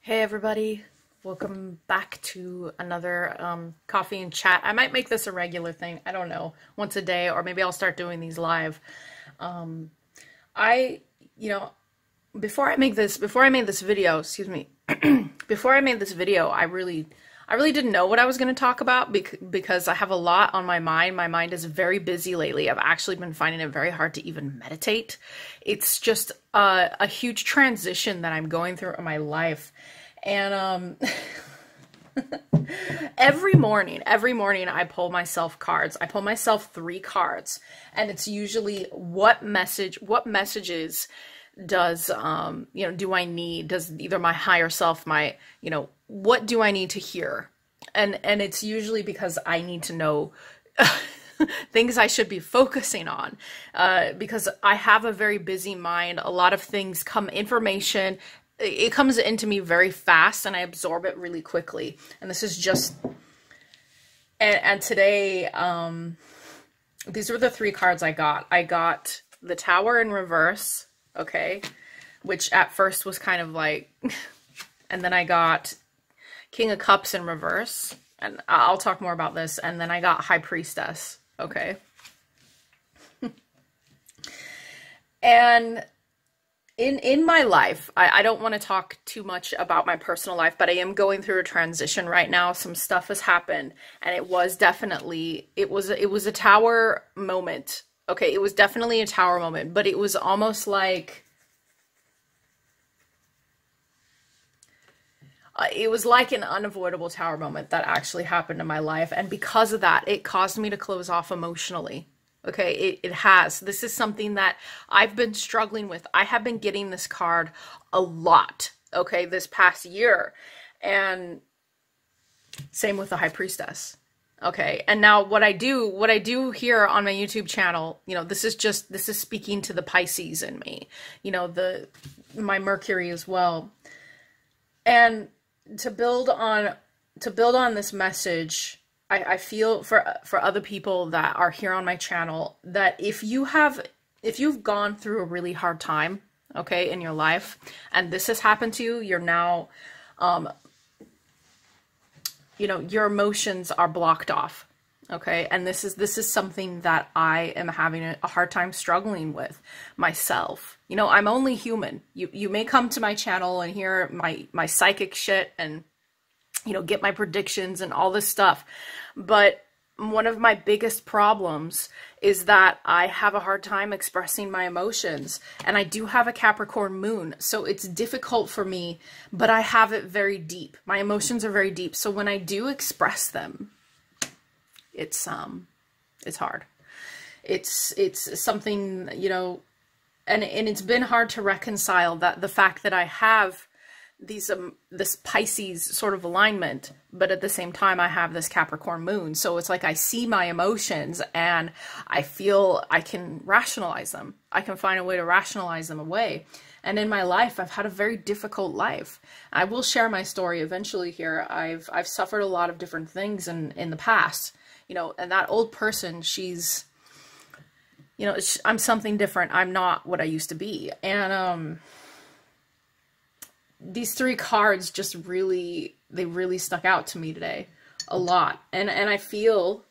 Hey everybody, welcome back to another coffee and chat. I might make this a regular thing. I don't know, once a day, or maybe I'll start doing these live. Um, I, you know, before I made this video, excuse me, before I made this video, I really didn't know what I was going to talk about because I have a lot on my mind. My mind is very busy lately. I've actually been finding it very hard to even meditate. It's just a huge transition that I'm going through in my life. And every morning I pull myself cards. I pull myself 3 cards, and it's usually what messages does do I need, does either my higher self, what do I need to hear? And it's usually because I need to know things I should be focusing on, because I have a very busy mind. A lot of things information, it comes into me very fast and I absorb it really quickly. And this is just, and today, these were the 3 cards I got. I got the Tower in reverse, okay, which at first was kind of like, and then I got King of Cups in reverse, and I'll talk more about this, and then I got High Priestess, okay. And in my life, I don't want to talk too much about my personal life, but I am going through a transition right now. Some stuff has happened, and it was a tower moment. Okay, it was definitely a tower moment, but it was almost like it was like an unavoidable tower moment that actually happened in my life, and because of that, it caused me to close off emotionally. Okay, it has. This is something that I've been struggling with. I have been getting this card a lot, okay, this past year. And same with the High Priestess. Okay, and now what I do here on my YouTube channel, this is speaking to the Pisces in me, my Mercury as well. And to build on this message, I feel for other people that are here on my channel, that if you've gone through a really hard time, okay, in your life, and this has happened to you, you're now, your emotions are blocked off, okay, and this is something that I am having a hard time struggling with myself. I'm only human. You may come to my channel and hear my psychic shit and get my predictions and all this stuff. But one of my biggest problems is that I have a hard time expressing my emotions. And I do have a Capricorn moon, so it's difficult for me, but I have it very deep. My emotions are very deep. So when I do express them, it's hard. It's something, and it's been hard to reconcile the fact that I have this Pisces sort of alignment, but at the same time I have this Capricorn moon. So it's like I see my emotions and I feel I can rationalize them. I can find a way to rationalize them away. And in my life, I've had a very difficult life. I will share my story eventually here. I've suffered a lot of different things in the past, and that old person, she's, I'm something different. I'm not what I used to be. And these 3 cards just really stuck out to me today a lot. And I feel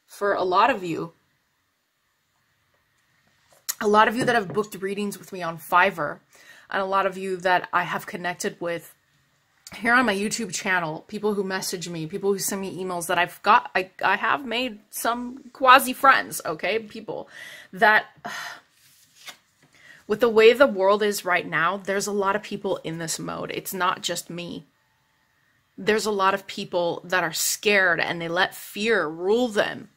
for a lot of you that have booked readings with me on Fiverr, and a lot of you that I have connected with here on my YouTube channel, people who message me, people who send me emails that I have made some quasi friends, okay? People that, with the way the world is right now, there's a lot of people in this mode. It's not just me. There's a lot of people that are scared and they let fear rule them.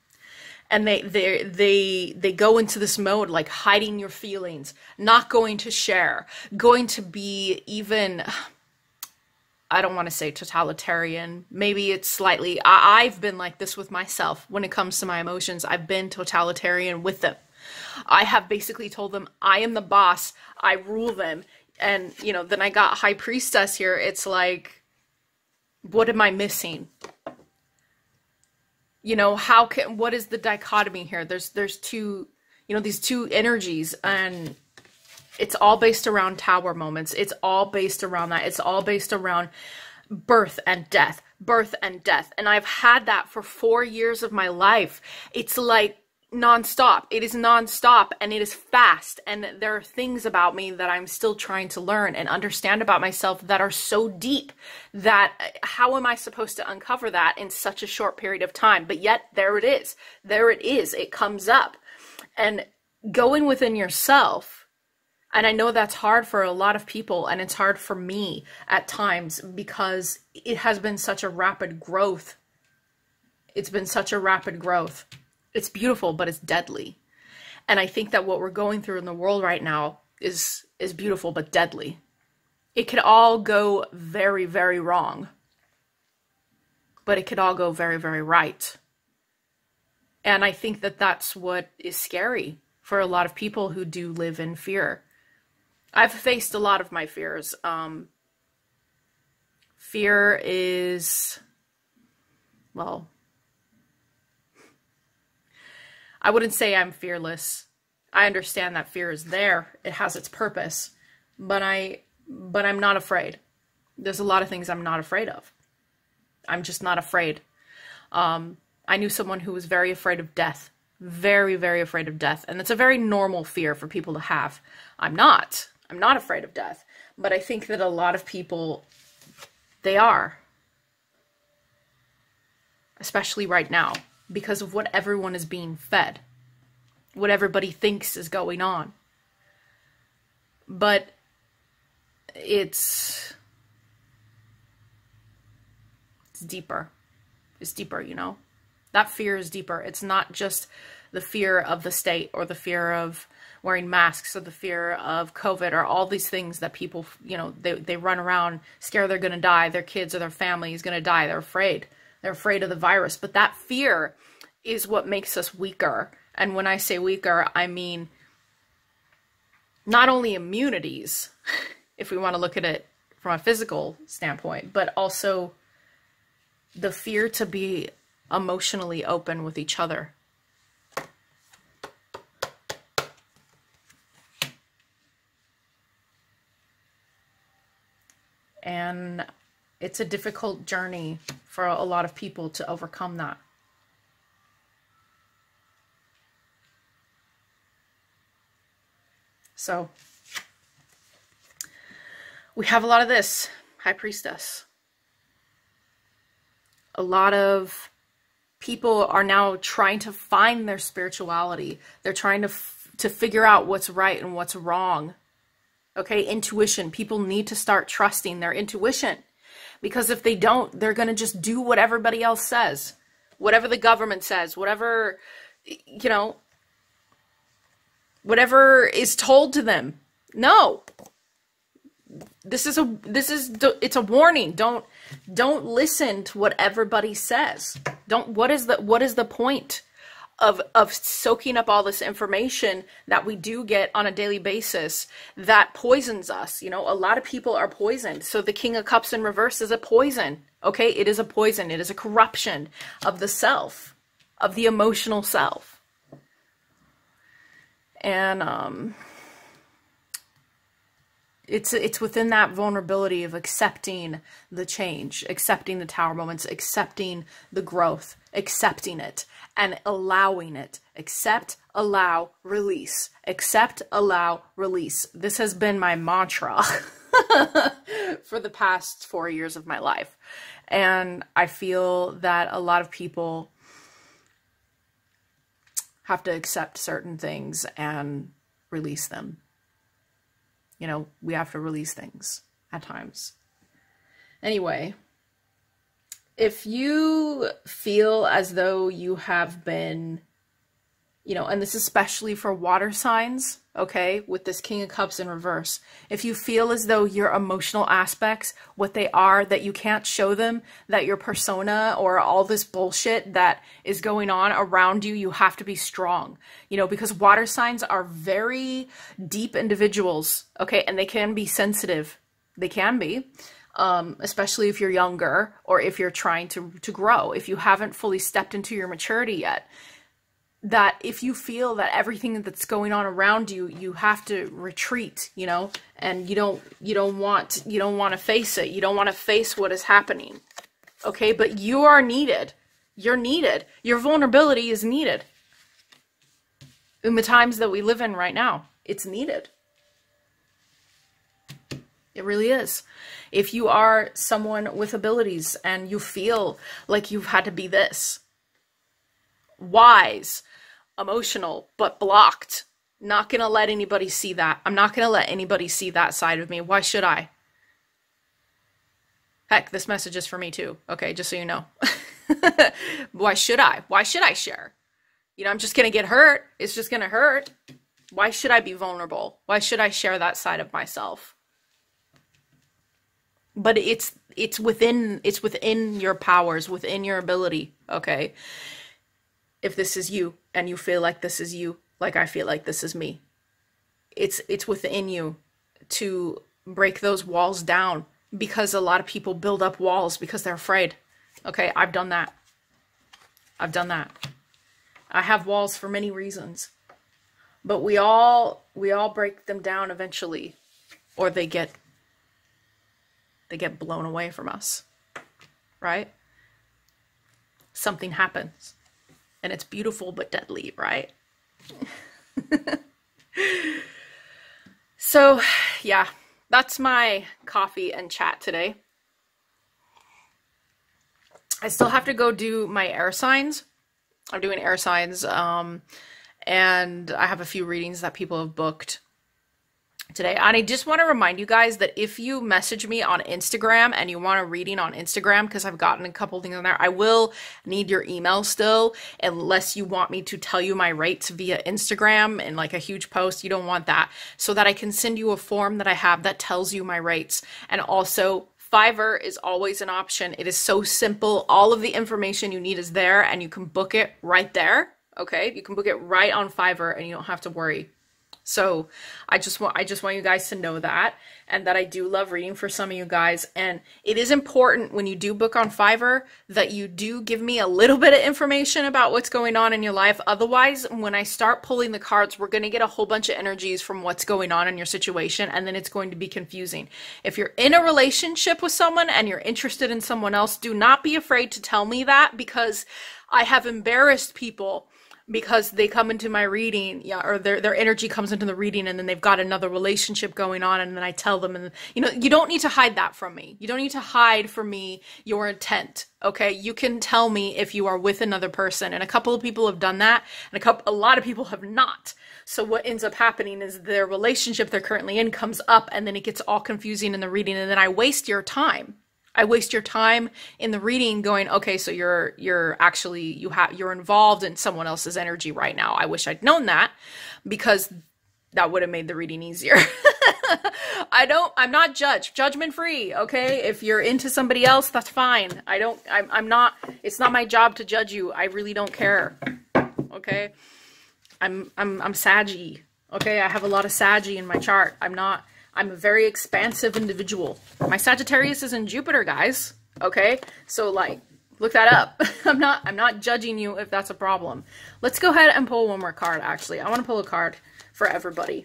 And they go into this mode, like hiding your feelings, not going to share, going to be even, I don't want to say totalitarian. Maybe it's slightly, I've been like this with myself when it comes to my emotions. I've been totalitarian with them. I have basically told them I am the boss, I rule them. And, then I got High Priestess here. It's like, what am I missing? What is the dichotomy here? There's two, these two energies, and It's all based around tower moments. It's all based around that. It's all based around birth and death, birth and death. And I've had that for 4 years of my life. It's like nonstop. It is nonstop, and it is fast. And there are things about me that I'm still trying to learn and understand about myself that are so deep that how am I supposed to uncover that in such a short period of time? But yet there it is. There it is. It comes up. And going within yourself, and I know that's hard for a lot of people, and it's hard for me at times because it has been such a rapid growth. It's been such a rapid growth. It's beautiful, but it's deadly. And I think that what we're going through in the world right now is beautiful, but deadly. It could all go very, very wrong, but it could all go very, very right. And I think that that's what is scary for a lot of people who do live in fear. I've faced a lot of my fears. Fear is, well, I wouldn't say I'm fearless. I understand that fear is there. It has its purpose, but I'm not afraid. There's a lot of things I'm not afraid of. I'm just not afraid. I knew someone who was very afraid of death. Very, very afraid of death. And it's a very normal fear for people to have. I'm not afraid of death. But I think that a lot of people, they are. Especially right now. Because of what everyone is being fed. What everybody thinks is going on. But it's deeper. It's deeper, you know? That fear is deeper. It's not just the fear of the state or the fear of wearing masks or the fear of COVID or all these things that people, you know, they run around scared they're going to die. Their kids or their family is going to die. They're afraid. They're afraid of the virus. But that fear is what makes us weaker. And when I say weaker, I mean not only immunities, if we want to look at it from a physical standpoint, but also the fear to be emotionally open with each other. And it's a difficult journey for a lot of people to overcome that. So we have a lot of this, High Priestess. A lot of people are now trying to find their spirituality. They're trying to figure out what's right and what's wrong. Okay, intuition. People need to start trusting their intuition. Because if they don't, they're going to just do what everybody else says. Whatever the government says, whatever, you know, whatever is told to them. No. It's a warning. Don't listen to what everybody says. What is the point of soaking up all this information that we do get on a daily basis that poisons us? You know, a lot of people are poisoned. So the King of Cups in reverse is a poison. Okay, it is a poison. It is a corruption of the self, of the emotional self. And it's within that vulnerability of accepting the change, accepting the tower moments, accepting the growth, accepting it and allowing it. Accept, allow, release. Accept, allow, release. This has been my mantra for the past 4 years of my life. And I feel that a lot of people have to accept certain things and release them. You know, we have to release things at times. Anyway, if you feel as though you have been, you know, and this is especially for water signs, okay, with this King of Cups in reverse. If you feel as though your emotional aspects, what they are, that you can't show them, that your persona or all this bullshit that is going on around you, you have to be strong, you know, because water signs are very deep individuals, okay, and they can be sensitive. They can be, especially if you're younger or if you're trying to grow, if you haven't fully stepped into your maturity yet. that if you feel that everything that's going on around you, you have to retreat, you know, and you don't want to face it. You don't want to face what is happening. Okay, but you are needed. You're needed. Your vulnerability is needed. In the times that we live in right now, it's needed. It really is. If you are someone with abilities and you feel like you've had to be this, wise, emotional, but blocked, not going to let anybody see that. I'm not going to let anybody see that side of me. Why should I? Heck, this message is for me too. Okay, just so you know. Why should I? Why should I share? You know, I'm just going to get hurt. It's just going to hurt. Why should I be vulnerable? Why should I share that side of myself? But it's within your powers, within your ability, okay? If this is you and you feel like this is you, like I feel like this is me, it's within you to break those walls down, because a lot of people build up walls because they're afraid. Okay, I've done that. I've done that. I have walls for many reasons, but we all break them down eventually, or they get blown away from us, right? Something happens and it's beautiful but deadly, right? So yeah, that's my coffee and chat today. I still have to go do my air signs. I'm doing air signs, and I have a few readings that people have booked today. And I just want to remind you guys that if you message me on Instagram and you want a reading on Instagram, because I've gotten a couple things on there, I will need your email still, unless you want me to tell you my rates via Instagram in like a huge post. You don't want that, so that I can send you a form that I have that tells you my rates. And also, Fiverr is always an option. It is so simple. All of the information you need is there, and you can book it right there. Okay, you can book it right on Fiverr and you don't have to worry. So I just want you guys to know that, and that I do love reading for some of you guys. And it is important when you do book on Fiverr that you do give me a little bit of information about what's going on in your life. Otherwise, when I start pulling the cards, we're going to get a whole bunch of energies from what's going on in your situation, and then it's going to be confusing. If you're in a relationship with someone and you're interested in someone else, do not be afraid to tell me that, because I have embarrassed people because they come into my reading, yeah, or their energy comes into the reading, and then they've got another relationship going on, and then I tell them, and you know, you don't need to hide that from me. You don't need to hide from me your intent. Okay, you can tell me if you are with another person, and a couple of people have done that, and a lot of people have not. So what ends up happening is their relationship they're currently in comes up, and then it gets all confusing in the reading, and then I waste your time. I waste your time in the reading going, okay, so you're involved in someone else's energy right now. I wish I'd known that, because that would have made the reading easier. I'm not judgment free. Okay. If you're into somebody else, that's fine. It's not my job to judge you. I really don't care. Okay. I'm saggy. Okay. I have a lot of saggy in my chart. I'm a very expansive individual. My Sagittarius is in Jupiter, guys. Okay? So like, look that up. I'm not judging you if that's a problem. Let's go ahead and pull one more card, actually. I want to pull a card for everybody.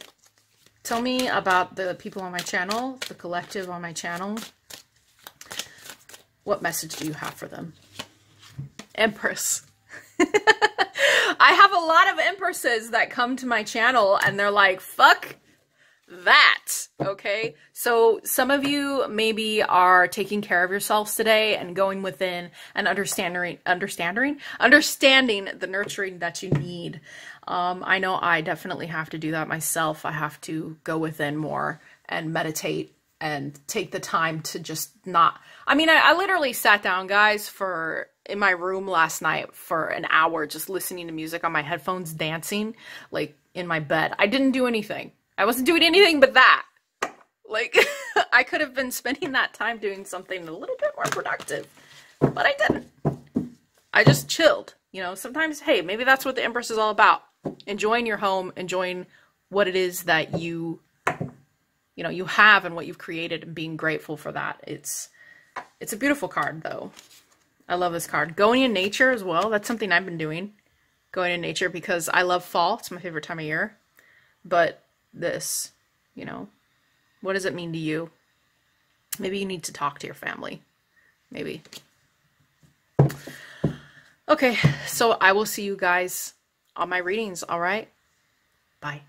Tell me about the people on my channel, the collective on my channel. What message do you have for them? Empress. I have a lot of Empresses that come to my channel and they're like, fuck that. Okay, so some of you maybe are taking care of yourselves today and going within and understanding the nurturing that you need. I know I definitely have to do that myself. I have to go within more and meditate and take the time to just not, I literally sat down, guys, in my room last night for an hour just listening to music on my headphones, dancing like in my bed. I didn't do anything. I wasn't doing anything but that. Like, I could have been spending that time doing something a little bit more productive, but I didn't. I just chilled. You know, sometimes, hey, maybe that's what the Empress is all about. Enjoying your home, enjoying what it is that you have and what you've created, and being grateful for that. It's a beautiful card, though. I love this card. Going in nature as well. That's something I've been doing. going in nature because I love fall. It's my favorite time of year. But this, you know, what does it mean to you? Maybe you need to talk to your family. Maybe. Okay, so I will see you guys on my readings, all right? Bye.